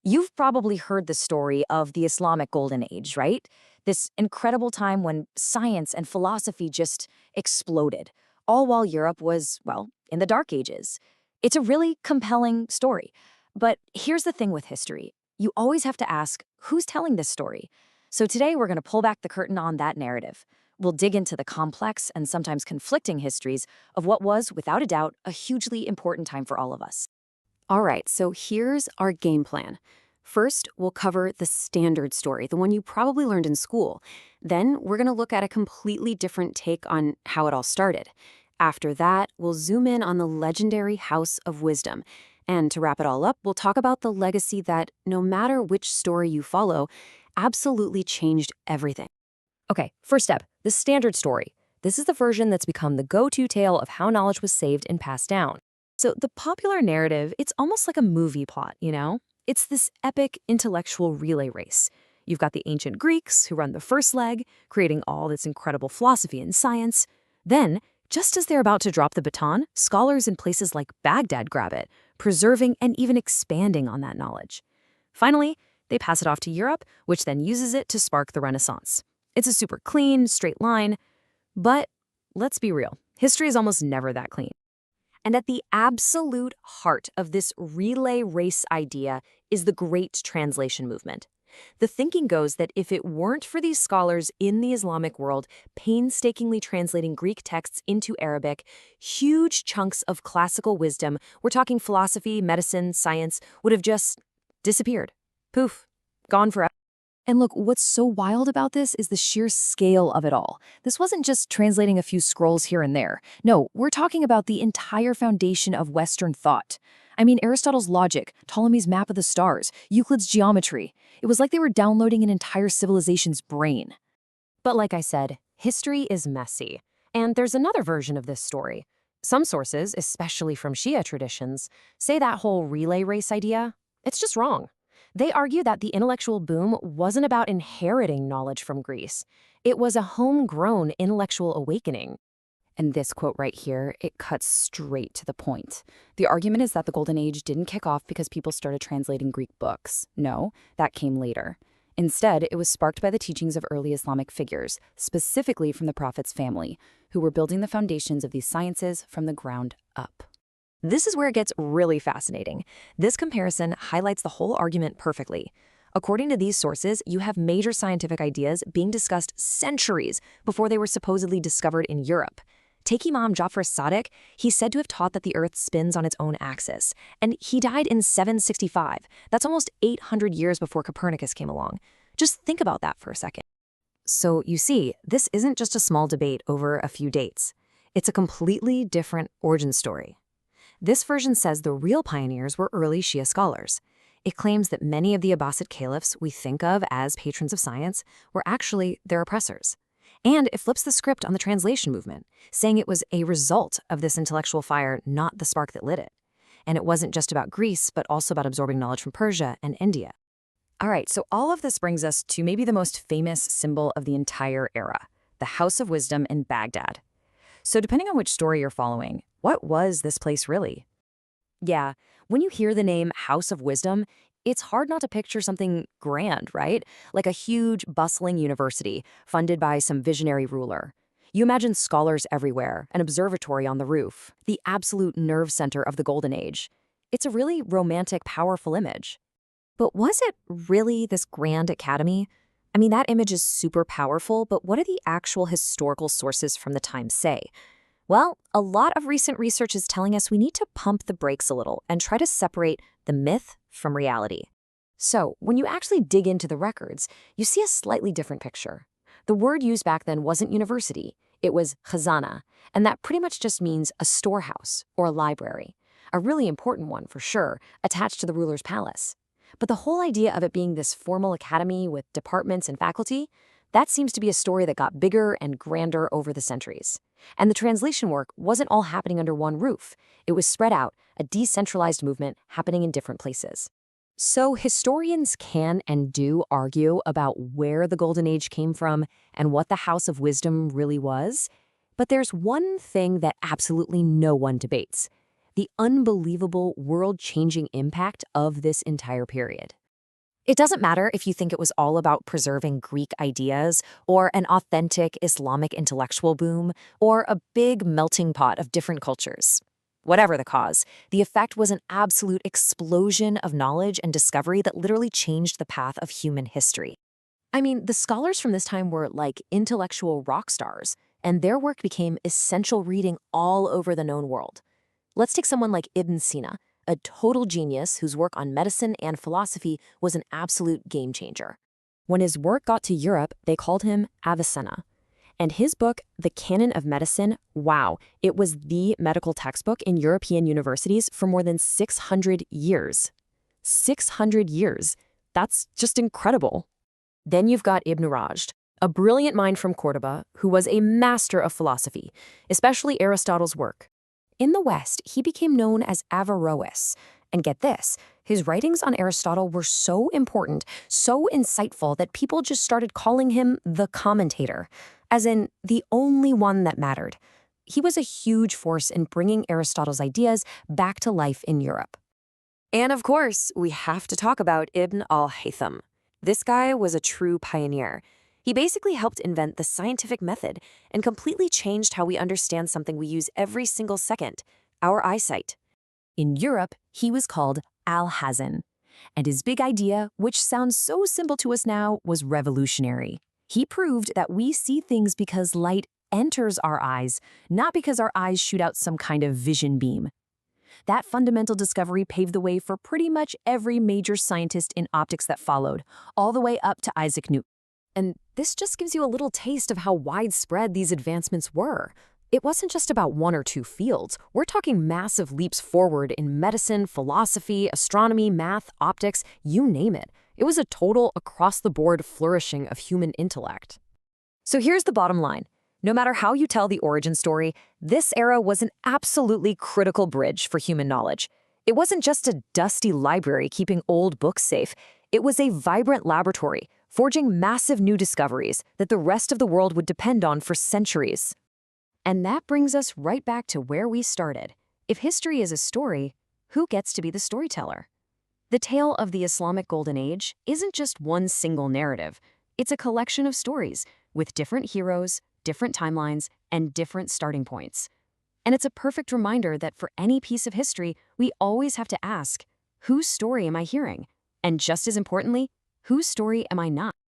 You've probably heard the story of the Islamic Golden Age, right? This incredible time when science and philosophy just exploded, all while Europe was, well, in the Dark Ages. It's a really compelling story. But here's the thing with history. You always have to ask, who's telling this story? So today we're going to pull back the curtain on that narrative. We'll dig into the complex and sometimes conflicting histories of what was, without a doubt, a hugely important time for all of us. All right, so here's our game plan. First, we'll cover the standard story, the one you probably learned in school. Then, we're going to look at a completely different take on how it all started. After that, we'll zoom in on the legendary House of Wisdom. And to wrap it all up, we'll talk about the legacy that, no matter which story you follow, absolutely changed everything. Okay, first step, the standard story. This is the version that's become the go-to tale of how knowledge was saved and passed down. So the popular narrative, it's almost like a movie plot, you know? It's this epic intellectual relay race. You've got the ancient Greeks who run the first leg, creating all this incredible philosophy and science. Then, just as they're about to drop the baton, scholars in places like Baghdad grab it, preserving and even expanding on that knowledge. Finally, they pass it off to Europe, which then uses it to spark the Renaissance. It's a super clean, straight line, but let's be real, history is almost never that clean. And at the absolute heart of this relay race idea is the Great Translation movement. The thinking goes that if it weren't for these scholars in the Islamic world painstakingly translating Greek texts into Arabic, huge chunks of classical wisdom, we're talking philosophy, medicine, science, would have just disappeared. Poof, gone forever. And look, what's so wild about this is the sheer scale of it all. This wasn't just translating a few scrolls here and there. No, we're talking about the entire foundation of Western thought. I mean, Aristotle's logic, Ptolemy's map of the stars, Euclid's geometry. It was like they were downloading an entire civilization's brain. But like I said, history is messy. And there's another version of this story. Some sources, especially from Shia traditions, say that whole relay race idea, it's just wrong. They argue that the intellectual boom wasn't about inheriting knowledge from Greece. It was a homegrown intellectual awakening. And this quote right here, it cuts straight to the point. The argument is that the Golden Age didn't kick off because people started translating Greek books. No, that came later. Instead, it was sparked by the teachings of early Islamic figures, specifically from the Prophet's family, who were building the foundations of these sciences from the ground up. This is where it gets really fascinating. This comparison highlights the whole argument perfectly. According to these sources, you have major scientific ideas being discussed centuries before they were supposedly discovered in Europe. Take Imam Jafar Sadiq, he's said to have taught that the Earth spins on its own axis, and he died in 765. That's almost 800 years before Copernicus came along. Just think about that for a second. So you see, this isn't just a small debate over a few dates. It's a completely different origin story. This version says the real pioneers were early Shia scholars. It claims that many of the Abbasid caliphs we think of as patrons of science were actually their oppressors. And it flips the script on the translation movement, saying it was a result of this intellectual fire, not the spark that lit it. And it wasn't just about Greece, but also about absorbing knowledge from Persia and India. All right, so all of this brings us to maybe the most famous symbol of the entire era, the House of Wisdom in Baghdad. So depending on which story you're following, what was this place really? Yeah, when you hear the name House of Wisdom, it's hard not to picture something grand, right? Like a huge, bustling university funded by some visionary ruler. You imagine scholars everywhere, an observatory on the roof, the absolute nerve center of the Golden Age. It's a really romantic, powerful image. But was it really this grand academy? I mean, that image is super powerful, but what do the actual historical sources from the time say? Well, a lot of recent research is telling us we need to pump the brakes a little and try to separate the myth from reality. So, when you actually dig into the records, you see a slightly different picture. The word used back then wasn't university, it was khazana, and that pretty much just means a storehouse or a library. A really important one, for sure, attached to the ruler's palace. But the whole idea of it being this formal academy with departments and faculty, that seems to be a story that got bigger and grander over the centuries. And the translation work wasn't all happening under one roof. It was spread out, a decentralized movement happening in different places. So historians can and do argue about where the Golden Age came from and what the House of Wisdom really was. But there's one thing that absolutely no one debates: the unbelievable world-changing impact of this entire period. It doesn't matter if you think it was all about preserving Greek ideas, or an authentic Islamic intellectual boom, or a big melting pot of different cultures. Whatever the cause, the effect was an absolute explosion of knowledge and discovery that literally changed the path of human history. I mean, the scholars from this time were like intellectual rock stars, and their work became essential reading all over the known world. Let's take someone like Ibn Sina, a total genius whose work on medicine and philosophy was an absolute game changer. When his work got to Europe, they called him Avicenna. And his book, The Canon of Medicine, wow, it was the medical textbook in European universities for more than 600 years. 600 years. That's just incredible. Then you've got Ibn Rushd, a brilliant mind from Cordoba who was a master of philosophy, especially Aristotle's work. In the West, he became known as Averroes. And get this, his writings on Aristotle were so important, so insightful that people just started calling him the commentator, as in the only one that mattered. He was a huge force in bringing Aristotle's ideas back to life in Europe. And of course, we have to talk about Ibn al-Haytham. This guy was a true pioneer. He basically helped invent the scientific method and completely changed how we understand something we use every single second, our eyesight. In Europe, he was called Al-Hazan, and his big idea, which sounds so simple to us now, was revolutionary. He proved that we see things because light enters our eyes, not because our eyes shoot out some kind of vision beam. That fundamental discovery paved the way for pretty much every major scientist in optics that followed, all the way up to Isaac Newton. And this just gives you a little taste of how widespread these advancements were. It wasn't just about one or two fields. We're talking massive leaps forward in medicine, philosophy, astronomy, math, optics, you name it. It was a total across-the-board flourishing of human intellect. So here's the bottom line. No matter how you tell the origin story, this era was an absolutely critical bridge for human knowledge. It wasn't just a dusty library keeping old books safe. It was a vibrant laboratory, forging massive new discoveries that the rest of the world would depend on for centuries. And that brings us right back to where we started. If history is a story, who gets to be the storyteller? The tale of the Islamic Golden Age isn't just one single narrative. It's a collection of stories with different heroes, different timelines, and different starting points. And it's a perfect reminder that for any piece of history, we always have to ask, whose story am I hearing? And just as importantly, whose story am I not?